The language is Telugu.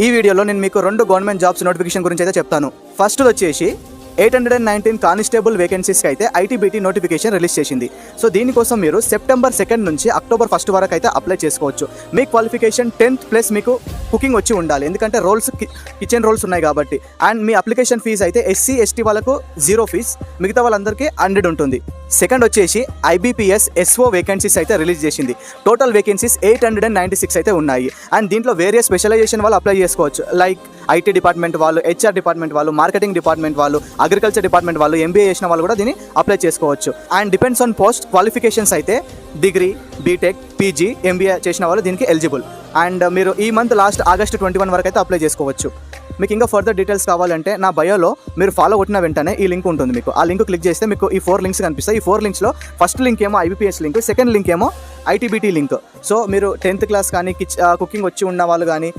ఈ వీడియోలో నేను మీకు 2 గవర్నమెంట్ జాబ్స్ నోటిఫికేషన్ గురించి అయితే చెప్తాను. ఫస్ట్ వచ్చేసి 819 కానిస్టేబుల్ వేకెన్సీస్కి అయితే ఐటీబీటీ నోటిఫికేషన్ రిలీజ్ చేసింది. సో దీనికోసం మీరు సెప్టెంబర్ 2 నుంచి అక్టోబర్ 1 వరకు అయితే అప్లై చేసుకోవచ్చు. మీ క్వాలిఫికేషన్ 10th ప్లస్ మీకు కుకింగ్ వచ్చి ఉండాలి, ఎందుకంటే రోల్స్ కిచెన్ రోల్స్ ఉన్నాయి కాబట్టి. అండ్ మీ అప్లికేషన్ ఫీజు అయితే SC ST వాళ్ళకు 0 ఫీజ్, మిగతా వాళ్ళందరికీ 100 ఉంటుంది. సెకండ్ వచ్చేసి IBPS SO వేకెన్సీస్ అయితే రిలీజ్ చేసింది. టోటల్ వేకెన్సీస్ 896 అయితే ఉన్నాయి. అండ్ దీంట్లో వేరే స్పెషలైజేషన్ వాళ్ళు అప్లై చేసుకోవచ్చు. లైక్ IT డిపార్ట్మెంట్ వాళ్ళు, HR డిపార్ట్మెంట్ వాళ్ళు, మార్కెటింగ్ డిపార్ట్మెంట్ వాళ్ళు, అగ్రికల్చర్ డిపార్ట్మెంట్ వాళ్ళు, MBA చేసిన వాళ్ళు కూడా దీన్ని అప్లై చేసుకోవచ్చు. And depends on post qualifications అయితే డిగ్రీ, బీటెక్, PG, MBA చేసిన వాళ్ళు దీనికి ఎలిజిబుల్. అండ్ మీరు ఈ మంత్ లాస్ట్ ఆగస్ట్ 21 వరకు అయితే అప్లై చేసుకోవచ్చు. మీకు ఇంకా ఫర్దర్ డీటెయిల్స్ కావాలంటే నా బయోలో మీరు ఫాలో కొట్టిన వెంటనే ఈ లింక్ ఉంటుంది. మీకు ఆ లింక్ క్లిక్ చేస్తే మీకు ఈ 4 లింక్స్ కనిపిస్తాయి. ఈ 4 లింక్స్లో ఫస్ట్ లింక్ ఏమో IBPS లింక్, సెకండ్ లింక్ ఏమో ITBT లింక్. సో మీరు 10th క్లాస్ కానీ కుకింగ్ వచ్చి ఉన్న వాళ్ళు కానీ